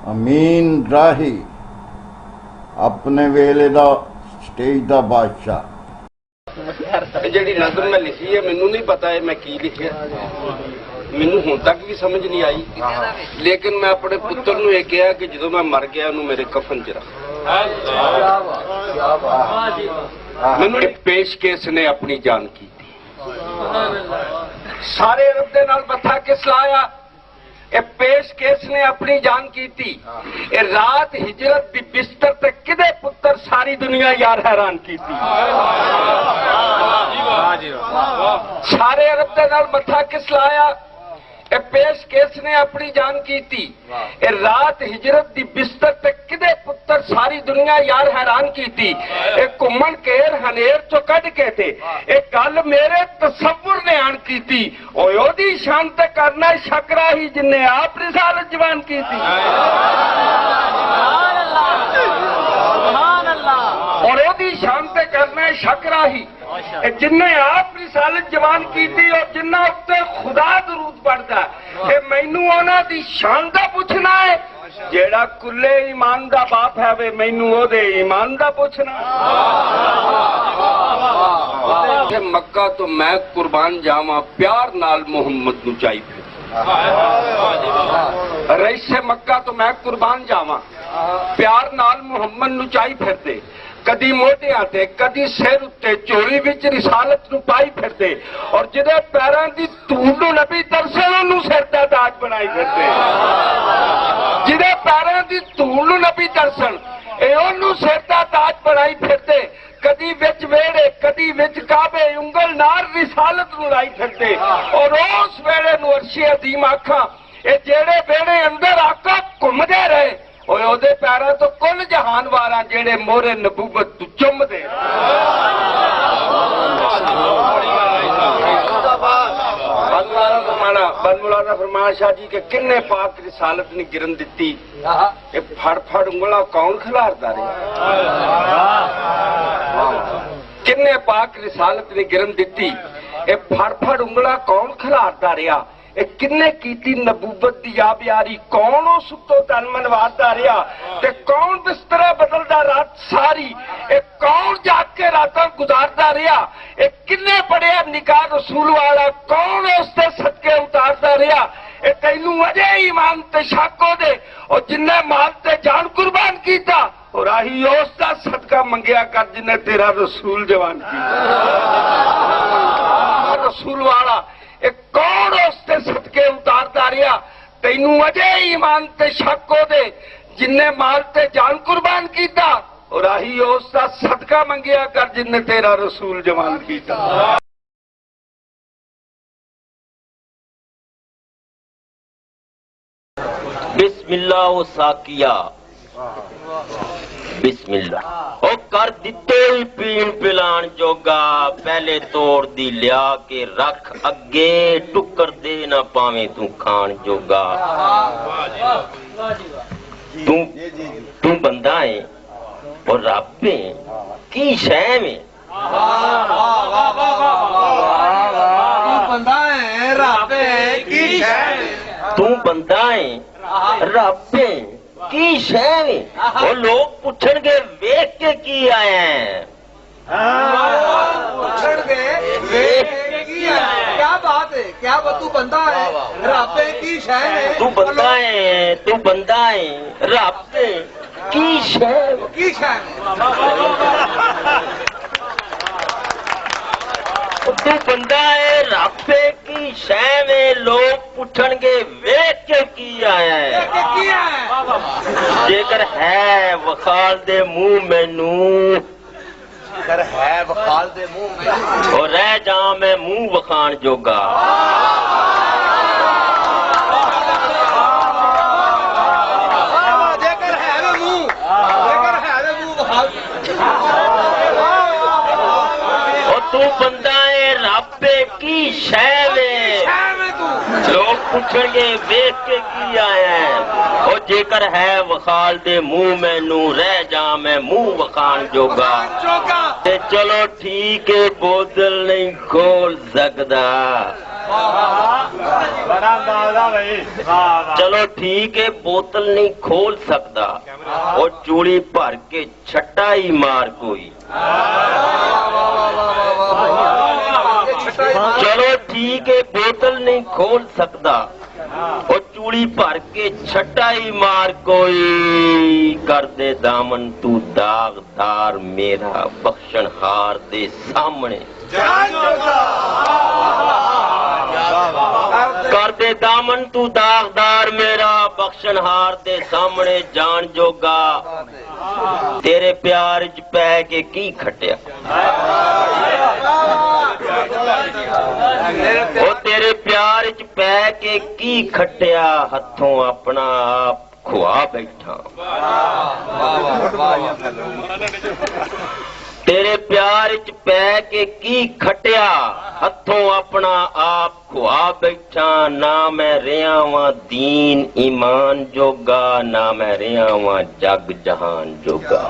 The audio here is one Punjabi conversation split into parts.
अमीन राही अपने वेले दा स्टेज दा बादशाह। जी नज़म मैं लिखी है मैनू नहीं पता है मैं की लिखिया, मैनू हुण तक भी समझ नहीं आई, लेकिन मैं अपने पुत्र नूं यह कहा कि जो मैं मर गया उन्होंने मेरे कफन च रख। मैनू पेशकेश ने अपनी जान की थी, सारे अरब दे नाल मत्था किस लाया, ए पेशकेश ने अपनी जान की थी। ए रात हिजरत दी बिस्तर ते किदे पुत्र सारी दुनिया यार हैरान की थी। सारे अरब दे नाल मत्था किस लाया, ए पेशकेश ने अपनी जान की थी। ए रात हिजरत दी बिस्तर ते किदे पुत्र सारी दुनिया यार हैरान की थी। ए घुमन केर हनेर चो कढ के थे ए गल मेरे तसव्वुर ने आन की थी। ओदी शान ते करना शकरा ही जिन्ने आप रिसालत जवान की थी। और ओदी शान ते करना शकरा ही जिन्ने आप रिसालत जवान की थी और जिन्ना उत्ते खुदा दरूद पढ़दा है। मैनू उन्हां दी शान दा पुछना है, जेड़ा कुल्ले ईमान दा बाप है वे मैनू ओदे ईमान दा पुछना। मक्का तो मैं कुर्बान जावा प्यार नाल मोहम्मद नू चाही फिर। रईस से मक्का तो मैं कुर्बान जावा प्यार नाल मोहम्मद नू चाही फिरदे। कदी मोटियां ते कदी सिर उत्ते चोली विच रिसालत नू पाई फिरदे और जिदे पैरां दी धूल नू नबी तरसे ओनू सिर दा ताज बनाई फिरदे। जिदे पैरां दी धूल नू नबी तरसन ए ओनू सिर दा ताज बनाई फिरदे। कदी विच वेड़े कदी विच काबे उंगल नाल रिसालत नू लाई फिरदे और उस वेड़े नू अर्शे अजीम आखां ए जेड़े वेड़े अंदर आका घुमदे रहे ओदे पैरां तो कुल जहान वारा जेड़े मोहरे नबूवत तू चुमदे। बनमुलाना फरमाया शाह जी के किन्ने पाक रिसालत ने गिरन दिती, फड़ फड़ उंगला कौन खिलारदा रहा। किन्ने पाक रिसालत ने गिरन दिती, फड़ फड़ उंगला कौन खिलारदा रहा। किन्ने कीती नबूवत दी याबयारी, कौन उस तो तन मनवारदा रहा ते कौन बिस्तरा बदलदा रात सारी, कौन जाग के रातां गुजारदा रहा। किन्ने पढ़िया निकाह रसूल वाला, कौन उसते सदके उतारदा रहा। तैनू अजे ईमान ते शक दे और जिन्ने माल ते जान कुर्बान कीता और आही उसदा सदका मंगिया कर जिन्ने तेरा रसूल जवान कीता। रसूल वाला कौन उसते सदके उतारदा रहा। तैनू अजे ईमान ते शक दे जिन्ने माल ते जान कुर्बान कीता और आही उसदा सदका मंगिया कर जिन्ने तेरा रसूल जवान कीता। बिस्मिल्लाह ओ साकिया बिस्मिल्लाह ओ कर दिते ही पीण पिलान जोगा, पहले तोड़ दी लिया के रख अगे, टुकर दे ना पावे तू खान जोगा। तू बंदा है और रब है की शय में। तू बंदा है रब है की शय में। तू बंदा है रब है की शय में। वो लोग पूछणगे वेख के की आए हैं। पूछणगे वेख के की आए हैं। क्या बात है, क्या बात। तू बंदा है रब है की शय में। तू बंदा है रब है की शय में। की शय में। तू बंदा है रब की शय में, लोग पूछणगे वेख के की आया है। जेकर है वखाल दे मुंह मैनू, जेकर है वखाल दे मुंह में और रह जा मैं मुंह वखान जोगा। जेकर है वे मुंह वखाल। तू बंदा है रब की शय में, लोग पूछणगे वेख के की आया है। और जेकर है वखाल दे मुंह मैनू, रह जा मैं मुंह वखान जोगा। ते चलो ठीक है बोतल नहीं खोल सकदा। बड़ा चलो ठीक है, बोतल नहीं खोल सकता और चूड़ी भर के छट्टा ही मार कोई। चलो ठीक है, बोतल नहीं खोल सकता और चूड़ी भर के छट्टा ही मार कोई। कर दे दामन तू दागदार मेरा, बख्शनहार दे सामने। कर दे दामन तू दागदार मेरा, बख्शनहार दे सामने जान जोगा। तेरे प्यार च पै के की खटिया, ओ तेरे प्यार च पै के की खटिया, हथों अपना आप खुआ बैठा। तेरे प्यार च पै के की खटिया, हथों अपना आप खुआ बैठा। ना मैं रिया वां दीन ईमान जोगा, ना मैं रिया वां जग जहान जोगा।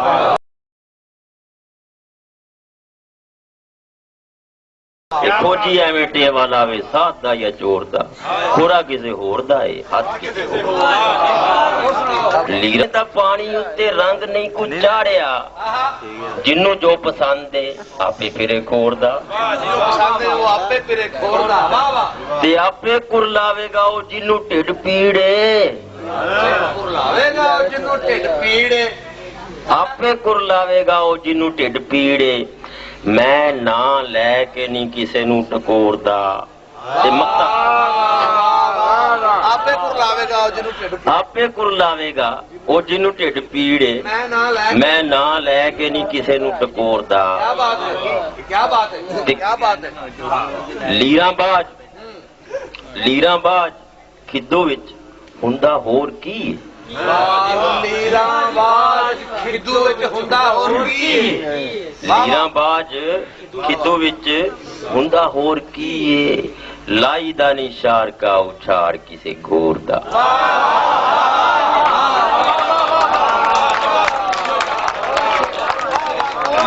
खोजी एवें टेवा लावे साध दा या चोर दा, खोरा किसे होर दा है हथ किसे होर दा। लीरे दा पानी उत्ते रंग नहीं को चाड़िया, जिन्नू जो पसंद है आपे फिरे खोरदा। ते आपे कुरलावेगा ओ जिन्नू ढिड पीड़े, आपे कुरलावेगा ओ जिन्नू ढिड पीड़े। मैं ना लैके नहीं किसे नू टकोरदा, ते मक्ता आपे कुरलावेगा ओ जिन्नू ढिड पीड़े। मैं ना लैके नहीं किसे नू टकोरदा। क्या बात है। लीरां बाज खिद्दो विच हुंदा होर की। लीरां बाज खिद्दू विच हुंदा होर की। लीरां बाज खिद्दो विच हुंदा होर की। लाई दा निशार का उछाड़ किसे घोर दा।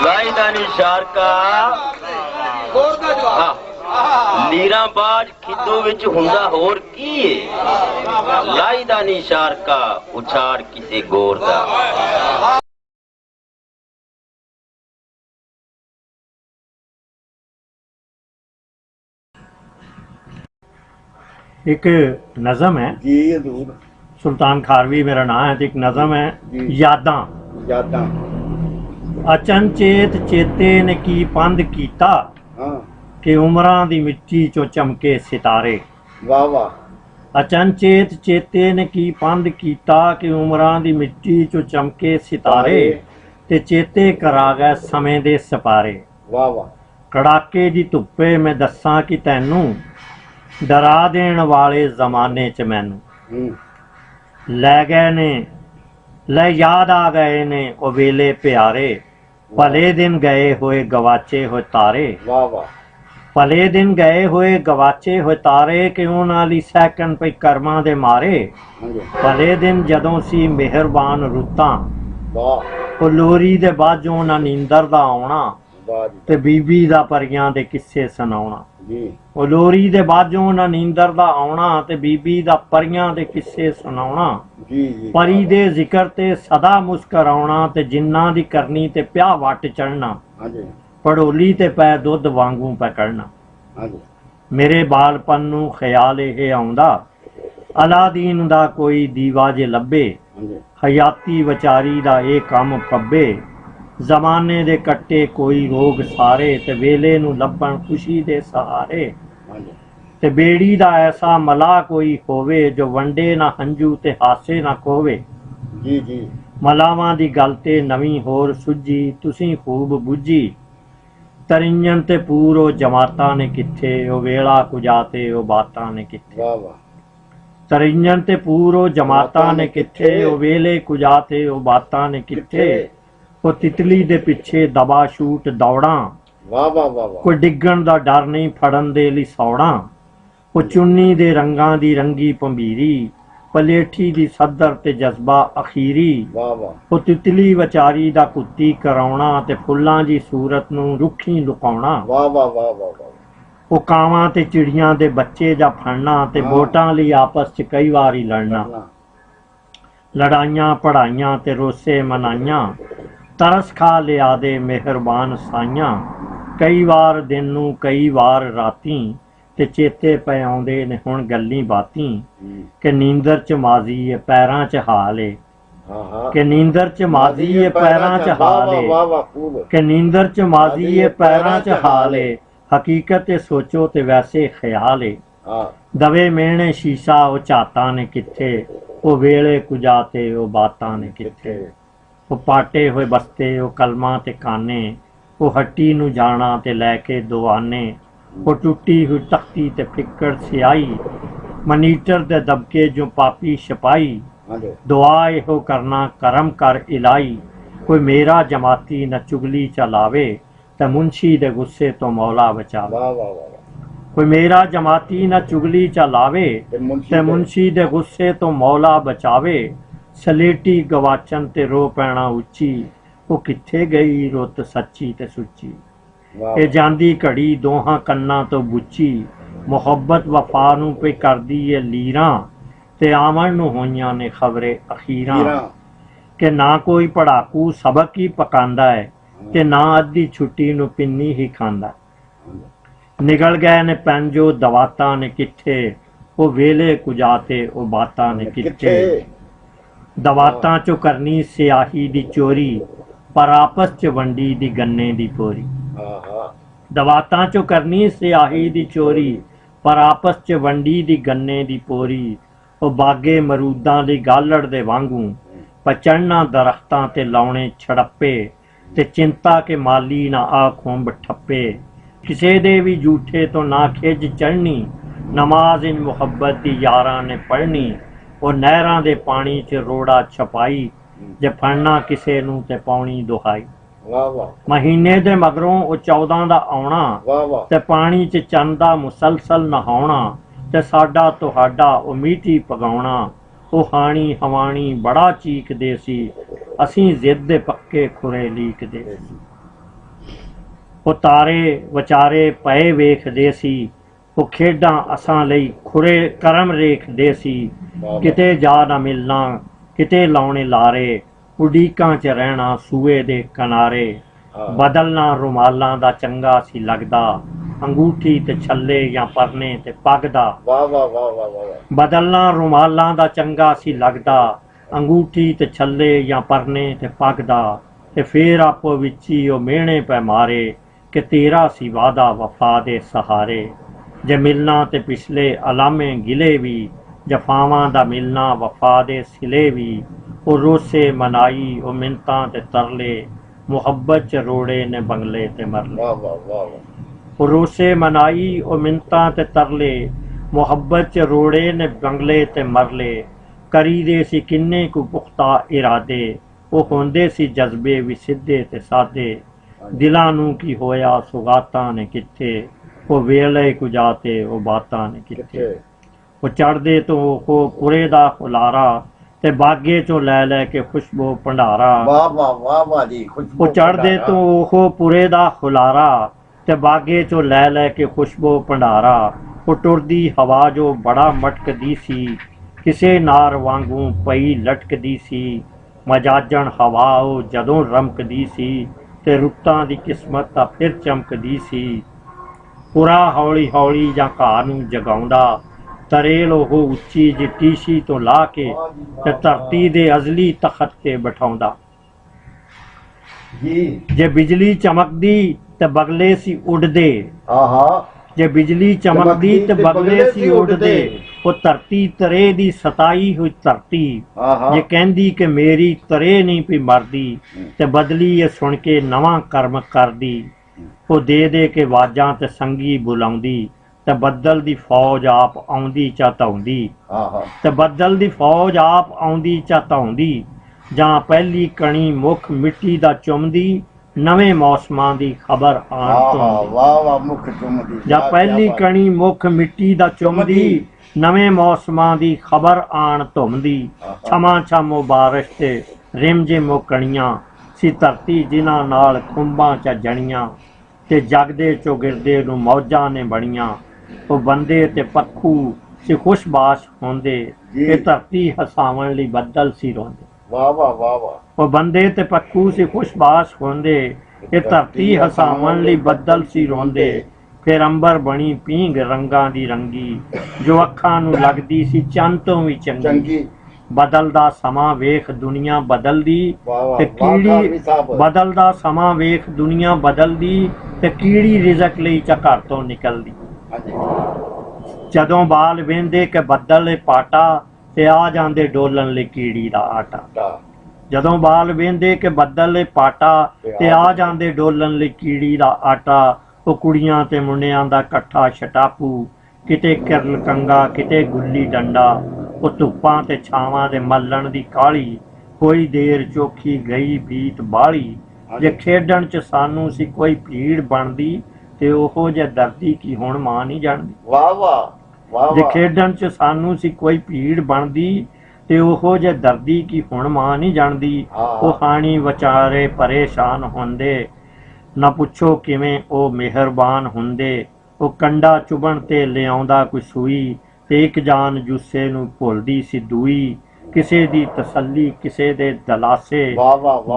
लाई दा निशार का लीरां बाज खिद्दो विच हुंदा होर की। लाई दा निशार का उछाड़ किसे गोर दा। एक नज़म है जी हजूर। सुल्तान खारवी मेरा नाम है। तो एक नज़म है जी। यादां। यादां। अचनचेत चेते ने की पंद कीता, हाँ। कि उमरां दी मिट्टी चो चमके सितारे। वाह वाह। अचनचेत चेते ने की पंद कीता, कि उमरां दी मिट्टी चो चमके सितारे। ते चेते करा गए समय दे सपारे। वाह वाह। कड़ाके दी धुप्पे मैं दस्सां कि तैनू, डरा देण वाले जमाने च मैनू। लै गए ने ले याद आ गए ने ओ वेले प्यारे, भले दिन गए हुए गवाचे होए तारे। वाह वाह। भले दिन गए हुए गवाचे होए तारे, कि उन्हां ली सैकन पई कर्मां दे मारे। भले दिन जदों सी मेहरबान रुत्तां, ओ लोरी दे बाजों ना नींदर दा आउणा, ते बीबी दा परियां दे किस्से सुनाउणा। ओ लोरी दे बाजों ना नींदर दा आउणा, ते बीबी दा परियां दे किस्से सुनाउणा। परी दे जिक्र ते सदा मुस्कराउणा, ते जिन्ना दी करनी ते प्या वट चढ़ना। पड़ोली ते पै दुध वांगू पकड़ना। मेरे बालपन नू ख्याल इह आउंदा, अलादीन दा कोई दीवा जे लब्बे। हयाती विचारी दा ए कम पब्बे, जमाने दे कट्टे कोई रोग सारे, ते वेले नू लब्बण खुशी दे सहारे। ते बेड़ी दा ऐसा मला कोई होवे, जो वंडे ना हंजू ते हासे ना कोवे। मलावां दी गल ते नवीं होर सुझी, तुसीं खूब बुझी। तरिंजन ते पूरो जमाता ने किथे, ओ वेला कुजाते ओ बातां ने किथे। तरिंजन ते पूरो जमाता ने किथे, ओ वेले कुजाते ओ बातां ने किथे। ओ तितली दे पिछे दबा शूट दौड़ां, कोई डिग्गण दा डर नहीं फड़न दे लई सौड़ां। ओ चुन्नी दे रंगां दी रंगी पंबीरी, पलेठी दी सदर ते जज्बा अखीरी। ओ तितली विचारी दा कुत्ती कराउणा, ते फुल्लां दी सूरत नूं रुखी लुकाउणा। ਉਹ ਕਾਵਾਂ ਤੇ ਚਿੜੀਆਂ ਦੇ ਬੱਚੇ ਜਾਂ ਫੜਨਾ ਤੇ ਵੋਟਾਂ ਲਈ ਆਪਸ 'ਚ ਕਈ ਵਾਰ ਹੀ ਲੜਨਾ, ਲੜਾਈਆਂ ਪੜਾਈਆਂ ਤੇ ਰੋਸੇ ਮਨਾਈਆਂ, ਤਰਸ ਖਾ ਲਿਆ ਦੇ ਮਿਹਰਬਾਨ ਸਾਈਆਂ, ਕਈ ਵਾਰ ਦਿਨ ਨੂੰ ਕਈ ਵਾਰ ਰਾਤੀ, ਤੇ ਚੇਤੇ ਪੈ ਆਉਂਦੇ ਨੇ ਹੁਣ ਗੱਲੀ ਬਾਤੀ, ਕਿ ਨੀਂਦਰ 'ਚ ਮਾਜ਼ੀ ਏ ਪੈਰਾਂ 'ਚ ਹਾਲ ਏ, ਕਿ ਨੀਂਦਰ 'ਚ ਮਾਜ਼ੀ ਏ ਪੈਰਾਂ 'ਚ ਹਾਲ ਏ, ਕਿ ਨੀਂਦਰ 'ਚ ਮਾਜ਼ੀ ਏ ਪੈਰਾਂ 'ਚ ਹਾਲ ਏ, ਹਕੀਕਤ ਤੇ ਸੋਚੋ ਤੇ ਵੈਸੇ ਖਿਆਲ ਏ, ਦਵੇ ਮਿਹਣੇ ਸ਼ੀਸ਼ਾ ਉਹ ਝਾਤਾਂ ਨੇ ਕਿੱਥੇ, ਉਹ ਵੇਲੇ ਕੁਜਾਤੇ ਉਹ ਬਾਤਾਂ ਨੇ ਕਿੱਥੇ, ਉਹ ਪਾਟੇ ਹੋਏ ਬਸਤੇ ਉਹ ਕਲਮਾਂ ਤੇ ਕਾਨੇ, ਉਹ ਹੱਟੀ ਨੂੰ ਜਾਣਾ ਤੇ ਲੈ ਕੇ ਦੁਆਨੇ, ਉਹ ਟੁੱਟੀ ਹੋਈ ਤਖਤੀ ਤੇ ਫਿੱਕੜ ਸਿਆਈ, ਮਨੀਟਰ ਦੇ ਦਬਕੇ ਜੋ ਪਾਪੀ ਛਪਾਈ, ਦੁਆ ਇਹੋ ਕਰਨਾ ਕਰਮ ਕਰ ਇਲਾਈ, ਕੋਈ ਮੇਰਾ ਜਮਾਤੀ न ਚੁਗਲੀ ਚਲਾਵੇ ਤੇ ਮੁਨਸ਼ੀ ਦੇ ਗੁੱਸੇ ਤੋਂ ਮੌਲਾ ਬਚਾਵੇ, ਕੋਈ ਮੇਰਾ ਜਮਾਤੀ न ਚੁਗਲੀ ਚਲਾਵੇ ਤੇ ਮੁਨਸ਼ੀ ਦੇ ਗੁੱਸੇ ਤੋਂ ਮੌਲਾ ਬਚਾਵੇ, ਸਲੇਟੀ ਗਵਾਚਨ ਤੇ ਰੋ ਪੈਣਾ ਉੱਚੀ, ਉਹ ਕਿੱਥੇ ਗਈ ਰੁੱਤ ਸੱਚੀ ਤੇ ਸੁੱਚੀ, ਇਹ ਜਾਂਦੀ ਘੜੀ ਦੋਹਾਂ ਕੰਨਾਂ ਤੋਂ ਬੁੱਚੀ, ਮੁਹੱਬਤ ਵਫਾ ਨੂੰ ਪਈ ਕਰਦੀ ਏ ਲੀਰਾਂ, ਤੇ ਆਵਣ ਨੂੰ ਹੋਈਆਂ ਨੇ ਖਬਰੇ ਅਖੀਰਾਂ, ਕਿ ਨਾ ਕੋਈ ਪੜਾਕੂ ਸਬਕ ਹੀ ਪਕਾਂਦਾ ਹੈ ਤੇ ਨਾ ਅੱਧੀ ਛੁੱਟੀ ਨੂੰ ਪਿੰਨੀ ਹੀ ਖਾਂਦਾ, ਨਿਕਲ ਗਏ ਨੇ ਪੈਂਜੋ ਦਵਾਤਾਂ ਨੇ ਕਿੱਥੇ, ਉਹ ਵੇਲੇ ਕੁਜਾਤੇ ਉਹ ਬਾਤਾਂ ਨੇ ਕਿੱਥੇ, ਦਵਾਤਾਂ ਚੋਂ ਕਰਨੀ ਸਿਆਹੀ ਦੀ ਚੋਰੀ, ਪਰ ਆਪਸ 'ਚ ਵੰਡੀ ਦੀ ਗੰਨੇ ਦੀ ਪੋਰੀ, ਦਵਾਤਾਂ ਚੋਂ ਕਰਨੀ ਸਿਆਹੀ ਦੀ ਚੋਰੀ, ਪਰ ਆਪਸ 'ਚ ਵੰਡੀ ਦੀ ਗੰਨੇ ਦੀ ਪੋਰੀ, ਉਹ ਬਾਗੇ ਮਰੂਦਾਂ ਦੀ ਗਾਲੜ ਦੇ ਵਾਂਗੂ, ਪਚੜਨਾ ਦਰਖਤਾਂ ਤੇ ਲਾਉਣੇ ਛੜੱਪੇ, ਤੇ ਚਿੰਤਾ ਕੇ ਮਾਲੀ ਨਾ ਆ ਖੁੰਬ ਠੱਪੇ, ਕਿਸੇ ਦੇ ਵੀ ਝੂਠੇ ਤੋਂ ਨਾ ਖਿੱਜ ਚੜ੍ਹਨੀ, ਨਮਾਜ਼ ਇਨ ਮੁਹੱਬਤ ਦੀ ਯਾਰਾਂ ਨੇ ਪੜ੍ਹਨੀ, ਉਹ ਨਹਿਰਾਂ ਦੇ ਪਾਣੀ 'ਚ ਰੋੜਾ ਛਪਾਈ, ਜੇ ਫੜਨਾ ਕਿਸੇ ਨੂੰ ਤੇ ਪਾਉਣੀ ਦੁਹਾਈ, ਮਹੀਨੇ ਦੇ ਮਗਰੋਂ ਉਹ 14 ਦਾ ਆਉਣਾ, ਤੇ ਪਾਣੀ 'ਚ ਚੰਨ ਦਾ ਮੁਸਲਸਲ ਨਹਾਉਣਾ, ਤੇ ਸਾਡਾ ਤੁਹਾਡਾ ਉਹ ਮੀਠੀ ਪਗਾਉਣਾ, ਉਹ ਹਾਣੀ ਹਵਾਣੀ ਬੜਾ ਚੀਕਦੇ ਸੀ, ਅਸੀਂ ਜ਼ਿੱਦ ਦੇ ਪੱਕੇ ਖੁਰੇ ਲੀਕਦੇ ਸੀ, ਉਹ ਤਾਰੇ ਵਿਚਾਰੇ ਪਏ ਵੇਖਦੇ ਸੀ, ਉਹ ਖੇਡਾਂ ਅਸਾਂ ਲਈ ਖੁਰੇ ਕਰਮ ਰੇਖਦੇ ਸੀ, ਕਿਤੇ ਜਾ ਨਾ ਮਿਲਣਾ ਕਿਤੇ ਲਾਉਣੇ ਲਾਰੇ, ਉਡੀਕਾਂ 'ਚ ਰਹਿਣਾ ਸੂਏ ਦੇ ਕਿਨਾਰੇ, ਬਦਲਣਾ ਰੁਮਾਲਾਂ ਦਾ ਚੰਗਾ ਸੀ ਲੱਗਦਾ, ਅੰਗੂਠੀ ਤੇ ਛੱਲੇ ਜਾਂ ਪਰਨੇ ਤੇ ਪੱਗ ਦਾ, ਬਦਲਣਾ ਰੁਮਾਲਾਂ ਦਾ ਚੰਗਾ ਸੀ ਲੱਗਦਾ, ਅੰਗੂਠੀ ਤੇ ਛੱਲੇ ਜਾਂ ਪਰਨੇ ਤੇ ਪੱਗ ਦਾ, ਤੇ ਫੇਰ ਆਪੋ ਵਿੱਚ ਹੀ ਉਹ ਮਿਹਣੇ ਪੈ ਮਾਰੇ, ਕਿ ਤੇਰਾ ਸੀ ਵਾਦਾ ਵਫਾ ਦੇ ਸਹਾਰੇ, ਜੇ ਮਿਲਣਾ ਤੇ ਪਿਛਲੇ ਅਲਾਮੇ ਗਿਲੇ ਵੀ, ਜਫਾਵਾਂ ਦਾ ਮਿਲਣਾ ਵਫਾ ਦੇ ਸਿਲੇ ਵੀ, ਉਹ ਰੋਸੇ ਮਨਾਈ ਉਹ ਮਿੰਤਾਂ ਤੇ ਤਰਲੇ, ਮੁਹੱਬਤ 'ਚ ਰੋੜੇ ਨੇ ਬੰਗਲੇ ਤੇ ਮਰਲੇ, ਉਹ ਰੋਸੇ ਮਨਾਈ ਉਹ ਮਿੰਤਾਂ ਤੇ ਤਰਲੇ, ਮੁਹੱਬਤ 'ਚ ਰੋੜੇ ਨੇ ਬੰਗਲੇ ਤੇ ਮਰਲੇ, ਕਰੀ ਦੇ ਸੀ ਕਿੰਨੇ ਕੁ ਪੁਖਤਾ ਇਰਾਦੇ, ਉਹ ਹੁੰਦੇ ਸੀ ਜਜ਼ਬੇ ਵੀ ਸਿੱਧੇ ਤੇ ਸਾਦੇ, ਦਿਲਾਂ ਨੂੰ ਕੀ ਹੋਇਆ ਸੁਗਾਤਾਂ ਨੇ ਕਿੱਥੇ, ਉਹ ਵੇਲੇ ਕੁਜਾਤੇ ਉਹ ਬਾਤਾਂ ਨੇ ਕਿੱਥੇ, ਉਹ ਚੜ੍ਹਦੇ ਤੋਂ ਉਹ ਪੁਰੇ ਦਾ ਹੁਲਾਰਾ, ਤੇ ਬਾਗੇ 'ਚੋਂ ਲੈ ਲੈ ਕੇ ਖੁਸ਼ਬੂ ਭੰਡਾਰਾ, ਉਹ ਚੜ੍ਹਦੇ ਤੋਂ ਉਹ ਪੁਰੇ ਦਾ ਹੁਲਾਰਾ, ਤੇ ਬਾਗੇ 'ਚੋਂ ਲੈ ਲੈ ਕੇ ਖੁਸ਼ਬੂ ਭੰਡਾਰਾ, ਉਹ ਟੁਰਦੀ ਹਵਾ ਜੋ ਬੜਾ ਮਟਕਦੀ ਸੀ, ਕਿਸੇ ਨਾਰ ਵਾਂਗੂ ਪਈ ਲਟਕਦੀ ਸੀ, ਮਜਾਜਣ ਹਵਾ ਉਹ ਜਦੋਂ ਰਮਕਦੀ ਸੀ, ਤੇ ਰੁੱਤਾਂ ਦੀ ਕਿਸਮਤ ਤਾਂ ਫਿਰ ਚਮਕਦੀ ਸੀ, ਪੁਰਾ ਹੌਲੀ ਹੌਲੀ ਜਾਂ ਘਾਹ ਨੂੰ ਜਗਾਉਂਦਾ, ਤਰੇਲ ਉਹ ਉੱਚੀ ਜਿਹੀ ਟੀਸ਼ੀ ਤੋਂ ਲਾ ਕੇ ਤੇ ਧਰਤੀ ਦੇ ਅਜ਼ਲੀ ਤਖਤ ਤੇ ਬਿਠਾਉਂਦਾ, ਜੇ ਬਿਜਲੀ ਚਮਕਦੀ ਤੇ ਬਗਲੇ ਸੀ ਉੱਡਦੇ, ਜੇ ਬਿਜਲੀ ਚਮਕਦੀ ਤੇ ਬਗਲੇ ਸੀ ਉੱਡਦੇ, ਉਹ ਧਰਤੀ ਤਰੇ ਦੀ ਸਤਾਈ ਹੋਈ ਧਰਤੀ, ਜੇ ਕਹਿੰਦੀ ਕਿ ਮੇਰੀ ਤਰੇ ਨਹੀਂ ਪਈ ਮਰਦੀ, ਤੇ ਬਦਲੀ ਇਹ ਸੁਣ ਕੇ ਨਵਾਂ ਕਰਮ ਕਰਦੀ, ਉਹ ਦੇ ਦੇ ਕੇ ਵਾਜਾਂ ਤੇ ਸੰਗੀ ਬੁਲਾਉਂਦੀ, ਤੇ ਬੱਦਲ ਦੀ ਫੌਜ ਆਪ ਆਉਂਦੀ ਚਤਾਉਂਦੀ, ਤੇ ਬੱਦਲ ਦੀ ਫੌਜ ਆਪ ਆਉਂਦੀ ਚਤਾਉਂਦੀ, ਜਾਂ ਪਹਿਲੀ ਕਣੀ ਮੁੱਖ ਮਿੱਟੀ ਦਾ ਚੁੰਮਦੀ, ਨਵੇਂ ਮੌਸਮਾਂ ਦੀ ਖਬਰ ਆਣ ਤੋਂ, ਜਾਂ ਪਹਿਲੀ ਕਣੀ ਮੁੱਖ ਮਿੱਟੀ ਦਾ ਚੁੰਮਦੀ, ਨਵੇਂ ਮੌਸਮਾਂ ਦੀ ਖਬਰ ਆਣ ਧੁੰਮਦੀ, ਛਮਾ ਛਮ ਬਾਰਿਸ਼ ਤੇ ਰਿਮ ਜਿਮ ਕਣੀਆਂ ਸੀ ਧਰਤੀ, ਜਿਨ੍ਹਾਂ ਨਾਲ ਖੁੰਬਾਂ 'ਚ ਜਣੀਆਂ, ਤੇ ਜਗ ਦੇ ਚੌਗਿਰਦੇ ਨੂੰ ਮੌਜਾਂ ਨੇ ਬਣੀਆਂ। ਉਹ ਬੰਦੇ ਤੇ ਪੱਖੂ ਸੀ ਖੁਸ਼ਬਾਸ਼ ਹੁੰਦੇ, ਇਹ ਧਰਤੀ ਹਸਾਵਣ ਲਈ ਬੱਦਲ ਸੀ ਰੋਂਦੇ। ਵਾਹ ਵਾਹ ਵਾਹ ਵਾਹ। ਉਹ ਬੰਦੇ ਤੇ ਪੱਖੂ ਸੀ ਖੁਸ਼ਬਾਸ਼ ਹੁੰਦੇ, ਇਹ ਧਰਤੀ ਹਸਾਵਣ ਲਈ ਬੱਦਲ ਸੀ ਰੋਂਦੇ। ਫਿਰ ਅੰਬਰ ਬਣੀ ਪੀਂਘ ਰੰਗਾਂ ਦੀ ਰੰਗੀ, ਜੋ ਅੱਖਾਂ ਨੂੰ ਲੱਗਦੀ ਸੀ ਚੰਨ ਤੋਂ ਵੀ ਚੰਗੀ। ਬਦਲਦਾ ਸਮਾਂ ਵੇਖ ਦੁਨੀਆ ਬਦਲਦੀ ਤੇ ਕੀੜੀ, ਬਦਲਦਾ ਸਮਾਂ ਵੇਖ ਦੁਨੀਆ ਬਦਲਦੀ ਤੇ ਕੀੜੀ ਰਿਜ਼ਕ ਲਈ ਘਰ ਤੋਂ ਨਿਕਲਦੀ। ਜਦੋਂ ਬਾਲ ਵੇਂਦੇ ਕਿ ਬੱਦਲ ਪਾਟਾ ਤੇ ਆ ਜਾਂਦੇ ਡੋਲਣ ਲਈ ਕੀੜੀ ਦਾ ਆਟਾ। ਜਦੋਂ ਬਾਲ ਵੇਂਦੇ ਕਿ ਬੱਦਲ ਪਾਟਾ ਤੇ ਆ ਜਾਂਦੇ ਡੋਲਣ ਲਈ ਕੀੜੀ ਦਾ ਆਟਾ। ਉਹ ਕੁੜੀਆਂ ਤੇ ਮੁੰਡਿਆਂ ਦਾ ਇਕੱਠਾ ਛਟਾਪੂ, ਕਿਤੇ ਕਿਰਲ ਕੰਗਾ ਕਿਤੇ ਗੁੱਲੀ ਡੰਡਾ। ਉਹ ਧੁੱਪਾਂ ਤੇ ਛਾਵਾਂ ਦੇ ਮੱਲਣ ਦੀ ਕਾਲੀ, ਕੋਈ ਦੇਰ ਚੋਖੀ ਗਈ ਬੀਤ ਬਾਲੀ। ਜੇ ਖੇਡਣ ਚ ਸਾਨੂੰ ਸੀ ਕੋਈ ਭੀੜ ਬਣਦੀ, ਤੇ ਉਹੋ ਜੇ ਦਰਦੀ ਕੀ ਹੁਣ ਮਾਂ ਨਹੀਂ ਜਾਣਦੀ। ਵਾਹ ਵਾਹ ਵਾਹ। ਜੇ ਖੇਡਣ ਚ ਸਾਨੂੰ ਸੀ ਕੋਈ ਭੀੜ ਬਣਦੀ, ਤੇ ਉਹੋ ਜੇ ਦਰਦੀ ਕੀ ਹੁਣ ਮਾਂ ਨਹੀਂ ਜਾਣਦੀ। ਉਹ ਹਾਣੀ ਵਿਚਾਰੇ ਪਰੇਸ਼ਾਨ ਹੁੰਦੇ, ਨਾ ਪੁੱਛੋ ਕਿਵੇਂ ਉਹ ਮਿਹਰਬਾਨ ਹੁੰਦੇ। ਉਹ ਕੰਡਾ ਚੁਬਣ ਤੇ ਲਿਆਉਂਦਾ ਕੋਈ ਸੂਈ, ਤੇ ਇੱਕ ਜਾਨ ਜੁੱਸੇ ਨੂੰ ਭੁੱਲਦੀ ਸੀ ਦੂਈ। ਕਿਸੇ ਦੀ ਤਸੱਲੀ ਕਿਸੇ ਦੇ ਦਲਾਸੇ,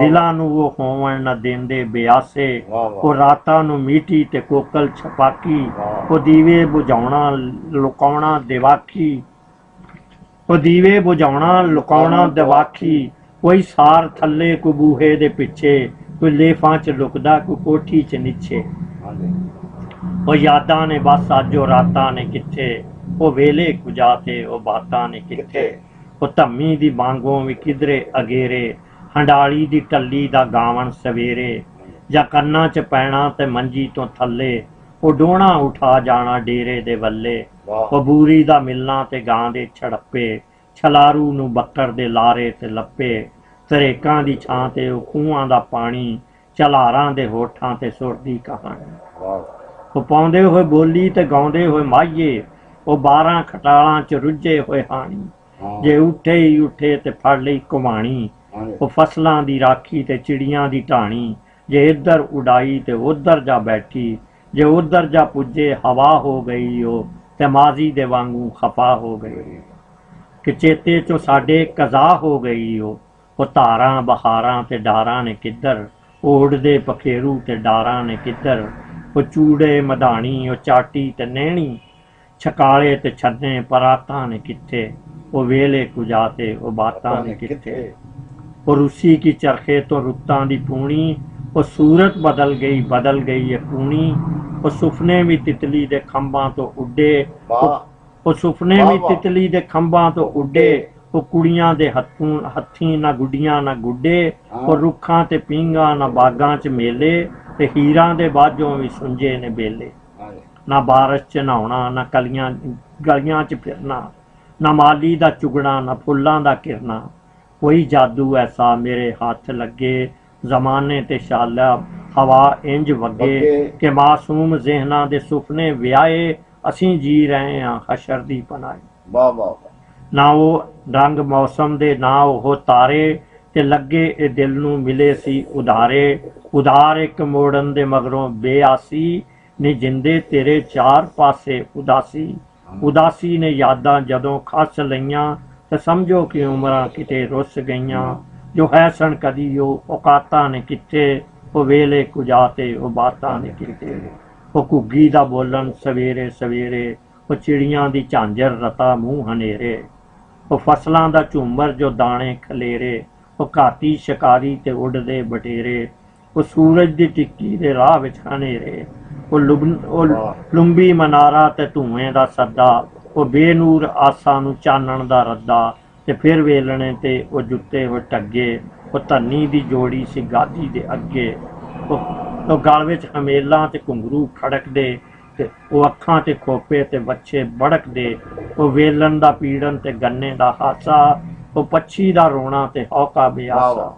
ਦਿਲਾਂ ਨੂੰ ਉਹ ਹੋਵਣ ਨਾ ਦਿੰਦੇ ਬਿਆਸੇ। ਉਹ ਰਾਤਾਂ ਨੂੰ ਮੀਟੀ ਤੇ ਕੋਕਲ ਛਪਾਕੀ, ਉਹ ਦੀਵੇ ਬੁਝਾਉਣਾ ਲੁਕਾਉਣਾ ਦਿਵਾਖੀ। ਉਹ ਦੀਵੇ ਬੁਝਾਉਣਾ ਲੁਕਾਉਣਾ ਦਿਵਾਖੀ। ਕੋਈ ਸਾਰ ਥੱਲੇ ਕੋਈ ਬੂਹੇ ਦੇ ਪਿੱਛੇ, ਕੋਈ ਲੇਫਾਂ ਚ ਲੁਕਦਾ ਕੋਈ ਕੋਠੀ ਚ ਨਿੱਛੇ। ਉਹ ਯਾਦਾਂ ਨੇ ਬਸ ਅੱਜ ਉਹ ਰਾਤਾਂ ਨੇ ਕਿੱਥੇ, ਉਹ ਵੇਲੇ ਕੁਜਾ ਤੇ ਉਹ ਬਾਤਾਂ ਨੇ ਕਿੱਥੇ। ਉਹ ਧੰਮੀ ਦੀ ਬਾਂਗੋਂ ਵੀ ਕਿਧਰੇ ਅਗੇਰੇ, ਹੰਡਾਲੀ ਦੀ ਟੱਲੀ ਦਾ ਗਾਵਣ ਸਵੇਰੇ। ਜਾਂ ਕੰਨਾਂ ਚ ਪੈਣਾ ਤੇ ਮੰਜੀ ਤੋਂ ਥੱਲੇ, ਉਹ ਡੋਣਾ ਉਠਾ ਜਾਣਾ ਡੇਰੇ ਦੇ ਵੱਲੇ। ਉਹ ਬੂਰੀ ਦਾ ਮਿਲਣਾ ਤੇ ਗਾਂ ਦੇ ਛੜੱਪੇ, ਛਲਾਰੂ ਨੂੰ ਬੱਕਰ ਦੇ ਲਾਰੇ ਤੇ ਲੱਪੇ। ਤਰੇਕਾਂ ਦੀ ਛਾਂ ਤੇ ਉਹ ਖੂਹਾਂ ਦਾ ਪਾਣੀ, ਝਲਾਰਾਂ ਦੇ ਹੋਠਾਂ ਤੇ ਸੁਰਦੀ ਕਹਾਣੀ। ਉਹ ਪਾਉਂਦੇ ਹੋਏ ਬੋਲੀ ਤੇ ਗਾਉਂਦੇ ਹੋਏ ਮਾਹੀਏ, ਉਹ 12 ਖਟਾਲਾਂ ਚ ਰੁੱਝੇ ਹੋਏ ਹਾਣੀ। ਜੇ ਉੱਠੇ ਹੀ ਉੱਠੇ ਤੇ ਫੜ ਲਈ ਘੁਮਾਣੀ, ਉਹ ਫਸਲਾਂ ਦੀ ਰਾਖੀ ਤੇ ਚਿੜੀਆਂ ਦੀ ਢਾਣੀ। ਜੇ ਇੱਧਰ ਉਡਾਈ ਤੇ ਉੱਧਰ ਜਾ ਬੈਠੀ, ਜੇ ਉੱਧਰ ਜਾ ਪੁੱਜੇ ਹਵਾ ਹੋ ਗਈ ਉਹ, ਤੇ ਮਾਜ਼ੀ ਦੇ ਵਾਂਗੂ ਖਫਾ ਹੋ ਗਈ। ਕਿ ਚੇਤੇ ਚੋਂ ਸਾਡੇ ਕਜ਼ਾ ਹੋ ਗਈ ਉਹ ਧਾਰਾਂ ਬਹਾਰਾਂ ਤੇ ਡਾਰਾਂ ਨੇ ਕਿੱਧਰ। ਉਹ ਉਡਦੇ ਪਖੇਰੂ ਤੇ ਡਾਰਾਂ ਨੇ ਕਿੱਧਰ। ਉਹ ਚੂੜੇ ਮਧਾਣੀ ਉਹ ਚਾਟੀ ਤੇ ਨੈਣੀ, ਛਕਾਲੇ ਤੇ ਛੰਨੇ ਪਰਾਤਾਂ ਨੇ ਕਿੱਥੇ। ਉਹ ਵੇਲੇ ਕੁਜਾ ਤੇ ਉਹ ਬਾਤਾਂ ਨੇ ਕਿੱਥੇ। ਉਹ ਰੂਸੀ ਕੀ ਚਰਖੇ ਤੋਂ ਰੁੱਤਾਂ ਦੀ ਪੂਣੀ, ਉਹ ਸੂਰਤ ਬਦਲ ਗਈ ਇਹ ਕੂਣੀ। ਉਹ ਸੁਪਨੇ ਵੀ ਤਿਤਲੀ ਦੇ ਖੰਭਾਂ ਤੋਂ ਉੱਡੇ, ਉਹ ਸੁਪਨੇ ਵੀ ਤਿਤਲੀ ਦੇ ਖੰਭਾਂ ਤੋਂ ਉੱਡੇ। ਉਹ ਕੁੜੀਆਂ ਦੇ ਹੱਥੀਂ ਨਾ ਗੁੱਡੀਆਂ ਨਾ ਗੁੱਡੇ। ਉਹ ਰੁੱਖਾਂ ਤੇ ਪੀਂਘਾਂ ਨਾ ਬਾਗਾਂ ਚ ਮੇਲੇ, ਤੇ ਹੀਰਾਂ ਦੇ ਬਾਝੋਂ ਵੀ ਸੁੰਝੇ ਨੇ ਬੇਲੇ। ਨਾ ਬਾਰਿਸ਼ ਚ ਨਹਾਉਣਾ ਨਾ ਗਲੀਆਂ ਚ ਫਿਰਨਾ, ਨਾ ਮਾਲੀ ਦਾ ਚੁਗਣਾ ਨਾ ਫੁੱਲਾਂ ਦਾ ਕਿਰਨਾ। ਕੋਈ ਜਾਦੂ ਐਸਾ ਮੇਰੇ ਹੱਥ ਲੱਗੇ, ਜ਼ਮਾਨੇ ਤੇ ਸ਼ਾਲਾ ਹਵਾ ਇੰਜ ਵਗੇ। ਕਿ ਮਾਸੂਮ ਜ਼ਿਹਨਾਂ ਦੇ ਸੁਪਨੇ ਵਿਆਹੇ, ਅਸੀਂ ਜੀ ਰਹੇ ਹਾਂ ਹਸ਼ਰ ਦੀ ਪਨਾਹੇ। ਵਾਹ ਵਾਹ। ਨਾ ਉਹ ਰੰਗ ਮੌਸਮ ਦੇ ਨਾ ਉਹ ਤਾਰੇ, ਤੇ ਲੱਗੇ ਇਹ ਦਿਲ ਨੂੰ ਮਿਲੇ ਸੀ ਉਧਾਰੇ। ਉਧਾਰ ਇੱਕ ਮੋੜਨ ਦੇ ਮਗਰੋਂ ਬੇਆਸੀ, ਨੇ ਜਿੰਦੇ ਤੇਰੇ ਚਾਰ ਪਾਸੇ ਉਦਾਸੀ। ਉਦਾਸੀ ਨੇ ਯਾਦਾਂ ਜਦੋਂ ਖੱਸ ਲਈਆਂ, ਤੇ ਸਮਝੋ ਕਿ ਉਮਰਾਂ ਕਿਤੇ ਰੁੱਸ ਗਈਆਂ। ਜੋ ਹੈ ਸਣ ਕਦੀ ਉਹ ਔਕਾਤਾਂ ਨੇ ਕਿੱਥੇ, ਉਹ ਵੇਲੇ ਕੁਜਾ ਤੇ ਉਹ ਬਾਤਾਂ ਨੇ ਕਿੱਥੇ। ਉਹ ਘੁੱਗੀ ਦਾ ਬੋਲਣ ਸਵੇਰੇ ਸਵੇਰੇ, ਉਹ ਚਿੜੀਆਂ ਦੀ ਝਾਂਜਰ ਰਤਾ ਮੂੰਹ ਹਨੇਰੇ। ਉਹ ਫਸਲਾਂ ਦਾ ਝੂਮਰ ਜੋ ਦਾਣੇ ਖਲੇਰੇ, ਉਹ ਘਾਤੀ ਸ਼ਿਕਾਰੀ ਤੇ ਉੱਡਦੇ ਬਟੇਰੇ। ਉਹ ਸੂਰਜ ਦੀ ਟਿੱਕੀ ਦੇ ਰਾਹ ਵਿੱਚ ਹਨੇਰੇ, ਉਹ ਲੰਬੀ ਮਨਾਰਾ ਤੇ ਧੂਏ ਦਾ ਸੱਦਾ। ਉਹ ਬੇਨੂਰ ਆਸਾਂ ਨੂੰ ਚਾਨਣ ਦਾ ਰੱਦਾ, ਤੇ ਫਿਰ ਵੇਲਣੇ ਤੇ ਉਹ ਜੁੱਤੇ ਹੋਏ ਟੱਗੇ। ਉਹ ਧੰਨੀ ਦੀ ਜੋੜੀ ਸੀ ਗਾਦੀ ਦੇ ਅੱਗੇ, ਉਹ ਗਲ ਵਿੱਚ ਹਮੇਲਾਂ ਤੇ ਘੁੰਗਰੂ ਖੜਕਦੇ। ਤੇ ਉਹ ਅੱਖਾਂ ਤੇ ਖੋਪੇ ਤੇ ਵੱਛੇ ਬੜਕਦੇ। ਉਹ ਵੇਲਣ ਦਾ ਪੀੜਨ ਤੇ ਗੰਨੇ ਦਾ ਹਾਸਾ, ਉਹ ਪੱਛੀ ਦਾ ਰੋਣਾ ਤੇ ਹੌਕਾ ਬਿਆਸਾ।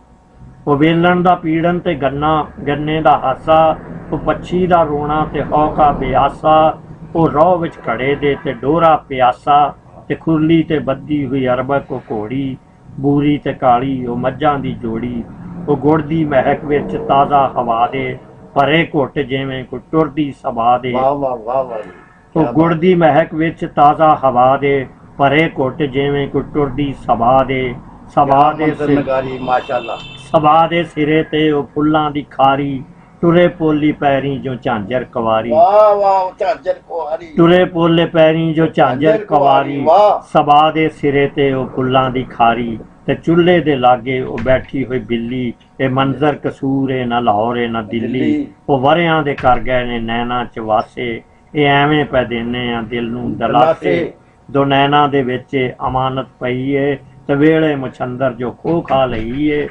ਉਹ ਵੇਲਣ ਦਾ ਪੀੜਨ ਤੇ ਗੰਨੇ ਦਾ ਹਾਸਾ, ਉਹ ਪੱਛੀ ਦਾ ਰੋਣਾ ਤੇ ਹੌਕਾ ਬਿਆਸਾ। ਉਹ ਰੋਹ ਵਿੱਚ ਘੜੇ ਦੇ ਤੇ ਡੋਰਾ ਪਿਆਸਾ, ਤੇ ਖੁਰਲੀ ਤੇ ਬੱਧੀ ਹੋਈ ਅਰਬਕ ਉਹ ਘੋੜੀ। ਬੂਰੀ ਤੇ ਕਾਲੀ ਉਹ ਮੱਝਾਂ ਦੀ ਜੋੜੀ, ਉਹ ਗੁੜ ਦੀ ਮਹਿਕ ਵਿੱਚ ਤਾਜ਼ਾ ਹਵਾ ਦੇ। ਭਰੇ ਘੁੱਟ ਜਿਵੇਂ ਕੋਈ ਟੁਰਦੀ ਸਭਾ ਦੇ ਵਾਹ ਵਾਹ ਵਾਹ ਵਾਹ ਜੀ ਉਹ ਗੁੜ ਦੀ ਮਹਿਕ ਵਿੱਚ ਤਾਜ਼ਾ ਹਵਾ ਦੇ ਭਰੇ ਘੁੱਟ ਜਿਵੇਂ ਕੋਈ ਟੁਰਦੀ ਸਭਾ ਦੇ ਸਭਾ ਦੇ ਨਗਾਰੀ ਮਾਸ਼ਾਅੱਲਾ ਸਭਾ ਦੇ ਸਿਰੇ ਤੇ ਉਹ ਫੁੱਲਾਂ ਦੀ ਖਾਰੀ ਟੁਰੇ ਪੋਲੀ ਪੈਰੀ ਜੋ ਝਾਂਜਰ ਕਵਾਰੀ ਵਾਹ ਵਾਹ ਝਾਂਜਰ ਕੁਆਰੀ ਟੁਰੇ ਪੋਲੇ ਪੈਰੀ ਜੋ ਝਾਂਜਰ ਕਵਾਰੀ ਸਭਾ ਦੇ ਸਿਰੇ ਤੇ ਉਹ ਫੁੱਲਾਂ ਦੀ ਖਾਰੀ ਤੇ ਚੁੱਲ੍ਹੇ ਦੇ ਲਾਗੇ ਉਹ ਬੈਠੀ ਹੋਈ ਬਿੱਲੀ ਇਹ ਮੰਜ਼ਰ ਕਸੂਰ ਏ ਨਾ ਲਾਹੌਰ ਏ ਨਾ ਦਿੱਲੀ ਉਹ ਵਰਿਆਂ ਦੇ ਕਰ ਗਏ ਨੇ ਨੈਣਾ ਚ ਵਾਸੇ ਇਹ ਐਵੇਂ ਪੈ ਦੇਨੇ ਆ ਦਿਲ ਨੂੰ ਦਲਾਸੇ ਦੋ ਨੈਣਾ ਦੇ ਵਿੱਚ ਅਮਾਨਤ ਪਈ ਏ ਤੇ ਵੇਲੇ ਮੁਛੰਦਰ ਜੋ ਖੋ ਖਾ ਲਈ ਏ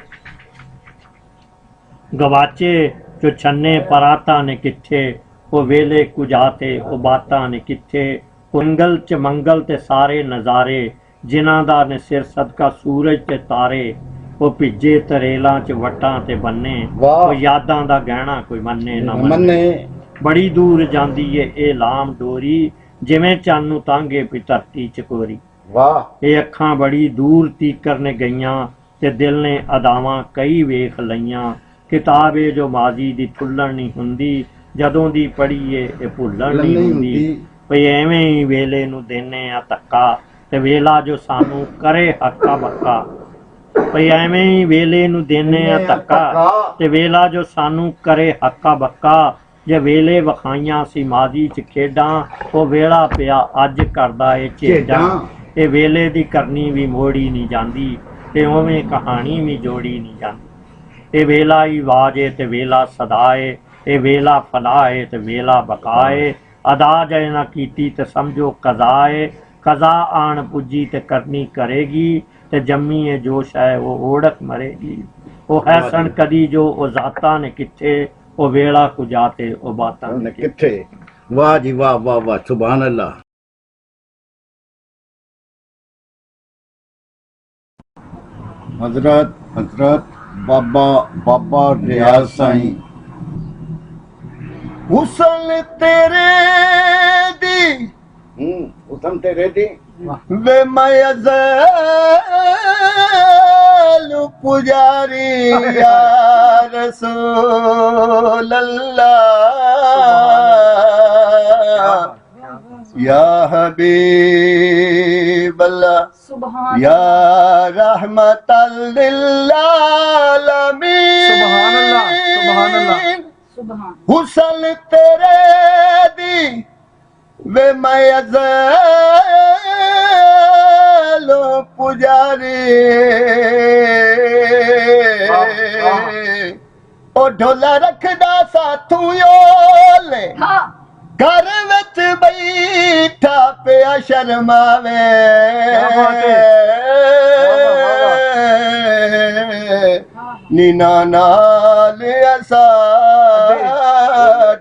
ਗਵਾਚੇ ਜੋ ਛੰਨੇ ਪਰਾਤਾ ਨੇ ਕਿੱਥੇ ਉਹ ਵੇਲੇ ਕੁਜਾਤੇ ਉਹ ਬਾਤਾਂ ਨੇ ਕਿੱਥੇ ਮੰਗਲ ਚ ਮੰਗਲ ਤੇ ਸਾਰੇ ਨਜ਼ਾਰੇ ਜਿਨ੍ਹਾਂ ਦਾ ਨੇ ਸਿਰ ਸਦਕਾ ਸੂਰਜ ਤੇ ਤਾਰੇ ਉਹ ਭਿੱਜੇ ਤਰੇਲਾਂ ਚ ਵਟਾਂ ਤੇ ਬੰਨੇ ਉਹ ਯਾਦਾਂ ਦਾ ਗਹਿਣਾ ਕੋਈ ਮੰਨੇ ਨਾ ਮੰਨੇ ਬੜੀ ਦੂਰ ਜਾਂਦੀ ਏ ਇਹ ਲਾਮ ਡੋਰੀ ਜਿਵੇਂ ਚੰਨ ਨੂੰ ਤਾਂਗੇ ਪਈ ਧਰਤੀ ਚਕੋਰੀ ਵਾਹ ਇਹ ਅੱਖਾਂ ਬੜੀ ਦੂਰ ਤੀਕਰ ਨੇ ਗਈਆਂ ਤੇ ਦਿਲ ਨੇ ਅਦਾਵਾਂ ਕਈ ਵੇਖ ਲਈਆਂ ਕਿਤਾਬ ਏ ਜੋ ਮਾਜ਼ੀ ਦੀ ਥੁੱਲਣ ਨਹੀਂ ਹੁੰਦੀ ਜਦੋਂ ਦੀ ਪੜ੍ਹੀਏ ਇਹ ਭੁੱਲਣ ਨਹੀਂ ਹੁੰਦੀ ਭਈ ਐਵੇਂ ਹੀ ਵੇਲੇ ਨੂੰ ਦੇਨੇ ਆ ਧੱਕਾ ਤੇ ਵੇਲਾ ਜੋ ਸਾਨੂੰ ਕਰੇ ਹੱਕਾ ਬੱਕਾ ਭਈ ਐਵੇਂ ਹੀ ਵੇਲੇ ਨੂੰ ਦੇਨੇ ਆ ਧੱਕਾ ਤੇ ਵੇਲਾ ਜੋ ਸਾਨੂੰ ਕਰੇ ਹੱਕਾ ਬੱਕਾ ਜੇ ਵੇਲੇ ਵਿਖਾਈਆਂ ਸੀ ਮਾਜ਼ੀ ਚ ਖੇਡਾਂ ਉਹ ਵੇਲਾ ਪਿਆ ਅੱਜ ਕਰਦਾ ਏ ਝੇਡਾਂ ਇਹ ਵੇਲੇ ਦੀ ਕਰਨੀ ਵੀ ਮੋੜੀ ਨਹੀਂ ਜਾਂਦੀ ਤੇ ਉਵੇਂ ਕਹਾਣੀ ਵੀ ਜੋੜੀ ਨਹੀਂ ਜਾਂਦੀ ਇਹ ਵੇਲਾ ਹੀ ਵਾਜੇ ਤੇ ਵੇਲਾ ਸਦਾਏ ਇਹ ਵੇਲਾ ਫਲਾਏ ਤੇ ਵੇਲਾ ਬਕਾਏ ਅਦਾ ਜੇ ਨਾ ਕੀਤੀ ਤੇ ਸਮਝੋ ਕਜ਼ਾਏ ਕਜ਼ਾ ਆਣ ਪੁੱਜੀ ਤੇ ਕਰਨੀ ਕਰੇਗੀ ਤੇ ਜੰਮੀ ਇਹ ਜੋਸ਼ ਹੈ ਉਹ ਓੜਕ ਮਰੇਗੀ ਉਹ ਹੈਸਣ ਕਦੀ ਜੋ ਉਹ ਜ਼ਾਤਾਂ ਨੇ ਕਿੱਥੇ ਉਹ ਵੇਲਾ ਕੁਜਾਤੇ ਉਹ ਬਾਤਾਂ ਨੇ ਕਿੱਥੇ ਵਾਹ ਜੀ ਵਾਹ ਵਾਹ ਵਾਹ ਸੁਭਾਨ ਅੱਲਾਹ हजरत बाबा रियाज साईं हुसन तेरे दी हुसन तेरे दी वे मयज़ल पुजारी या रसूल अल्लाह या हबीब अल्लाह या रहमतल लिल आलमीन सुभान अल्लाह हुसन तेरे दी वे मयज़ल पुजारी ओ ढोला रखदा साथू योले घर विच बैठा पिया शर्मावे नीना नाल असा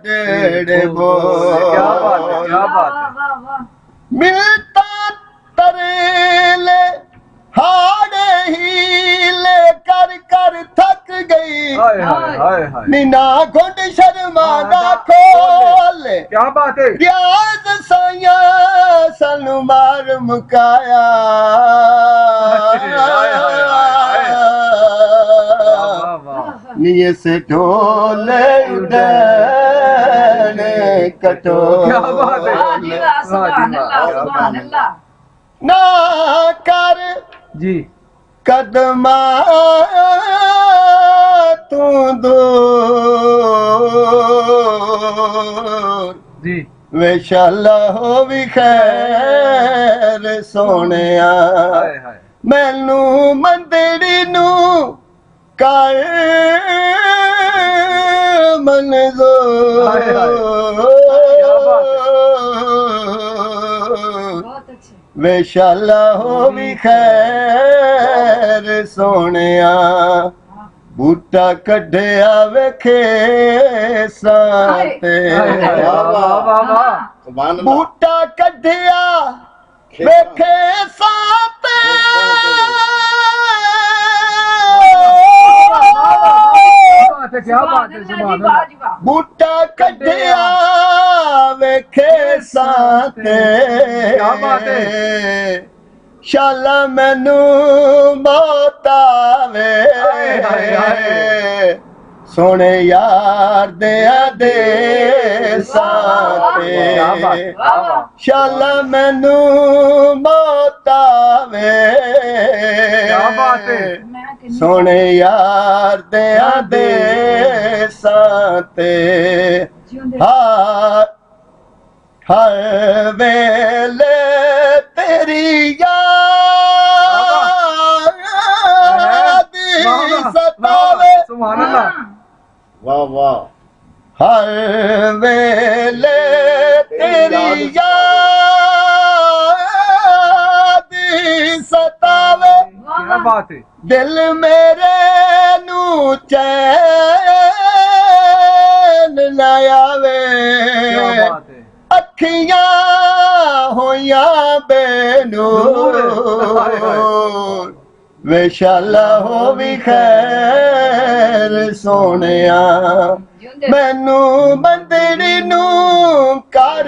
डेड़े बोल मिलता तरेले हाड़े हीले कर कर थक गई नीना घुंड शर्मा दा खोल क्या बात है रियाज साया सानू मार मुकाया नीये से ढोले उड़ने कटो क्या बात है सुभान अल्लाह ना कर जी कदमा तू दूर जी वेशाला हो भी खैर सोनिया मैनू मंदड़ी नू कर मंजूर वेशाला हो भी खैर सोनिया बूटा कढ़िया वेखे साते बूटा कढ़िया वेखे साते क्या बात है बूटा कढ़िया वेखे साते क्या बात है शाला मैनू मौत आवे सोने यार दे साथे शाला मैनू मौत आवे सोने यार दे साथे हर वेले तेरी याद सतावे वाह वाह हर वेले तेरी याद सतावे क्या बात है दिल मेरे नू चैन न आवे क्या बात है अखियां होया बेनूर वेशाला हो भी खैर सोनिया मैनू बंदड़ी नू कर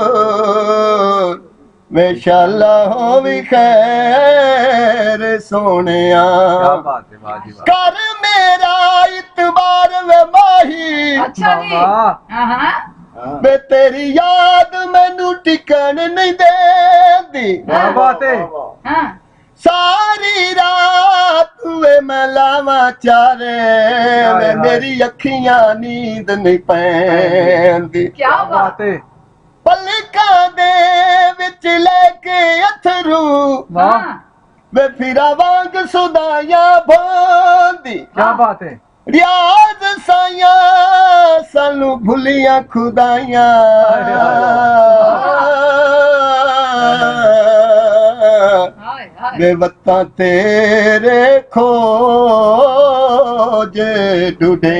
मंजूर वेशाला हो भी खैर सोनिया क्या बात है वाह जी वाह कर मेरा इतबार वे माही अच्छा जी वे तेरी याद मैनू टिकन नहीं देती क्या बात है हाँ सारी रात वे मैं लावा चारे वे मेरी अखियां नींद नहीं पैंदी क्या बात बात है पलकां दे विच लेके अथरू हाँ वे फिरा वांग सुदाया भोंदी क्या बात है रियाज साया सानू भुलिया खुदाया हाय हाय बेवत्ता तेरे खोजे ढूंढे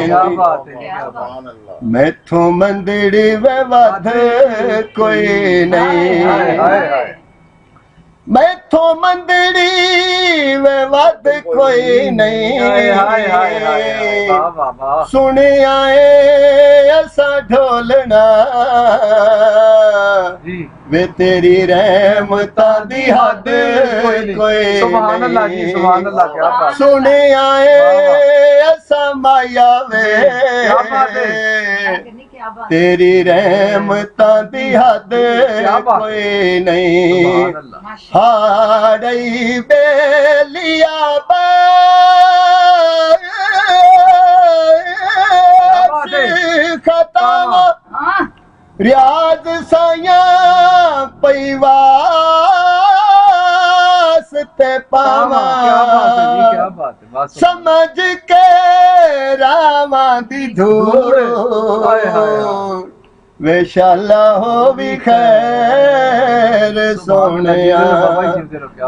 क्या बात है क्या बात मैथों मंदिड़ी वे वध कोई नहीं हाय हाय हाय मैथों मंदिड़ी वे वध कोई नहीं हाय हाय हाय हाय वाह वाह वाह सुने आए ऐसा ढोलना जी वे तेरी रहमता दी हद कोई सुभान अल्लाह जी सुभान अल्लाह क्या बात सुने आए ऐसा माया वे क्या बात है क्या बात तेरी रहमता दी हद क्या बात कोई नहीं सुभान अल्लाह माशा हाड़ई बेलिया बात है? खतावा हाँ रियाज साया पैवास ते पावा क्या बात है जी क्या बात है वाह सुभान समझ के रामा दी धूड़ हाय हाय वेशाला हो भी खैर सोनिया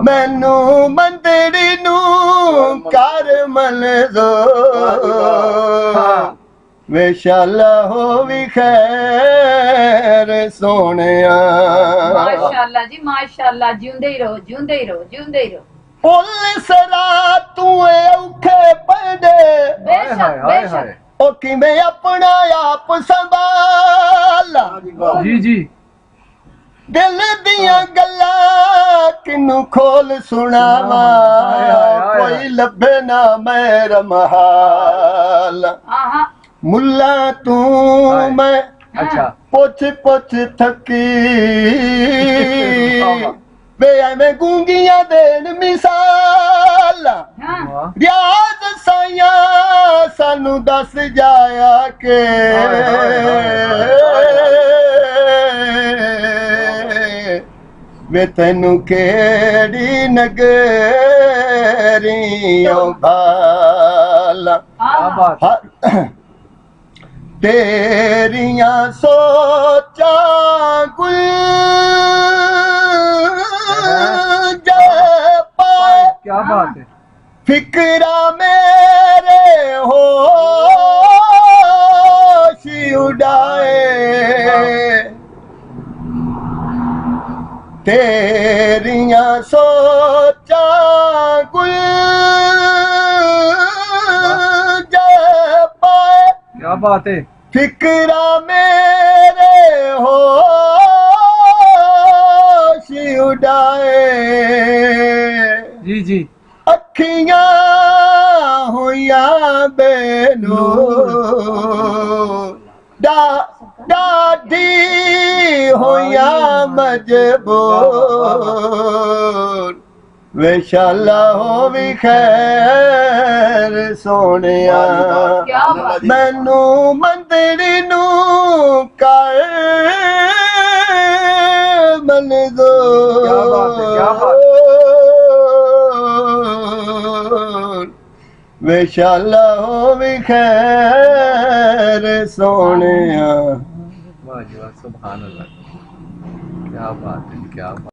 मैनू मंदड़ी नू कर मंजूर वेशाला हो भी खैर सोनिया माशाल्लाह जी माशाल्लाह जिंदे ही रहो जिंदे ही रहो जिंदे ही रहो पुलिस रात तू औखे पड़े बेशक हाय हाय बेशक हाय ओ किवें अपना आप संभाला जी जी दिल दियां गल्लां किनू खोल सुनावा हाय, हाय, हाय। कोई लभे ना मेरा महाल हाँ हाँ मुल्ला तू हाय। मैं अच्छा पुछ पुछ थकी वे एवें गूंगियां देन मिसाल हाँ वाह रियाज साया सानू दस जाया के वे तेनू केड़ी नगरियों भाला क्या हाँ बात है तेरियां सोचा गुल पाए क्या बात है फिक्रा मेरे होश उड़ाए तेरियां सोचा गुल पाए क्या बात है फिक्रा मेरे होश उड़ाए जी जी अखियां होया ਮਜਬੂਰ ਵਿਸ਼ਾਲਾ ਹੋਵੀ ਖੈਰ ਸੋਹਣਿਆ क्या बात ਮੈਨੂੰ ਮੰਦੜੀ ਨੂੰ ਕਰ ਮਨਜ਼ੂਰ ਕਿਆ ਬਾਤ ਹੈ, ਕਿਆ ਬਾਤ ਵਿਸ਼ਾਲਾ ਹੋਵੀ ਖੈਰ ਸੋਹਣਿਆ वाह जी वाह सुभान अल्लाह क्या बात है क्या बात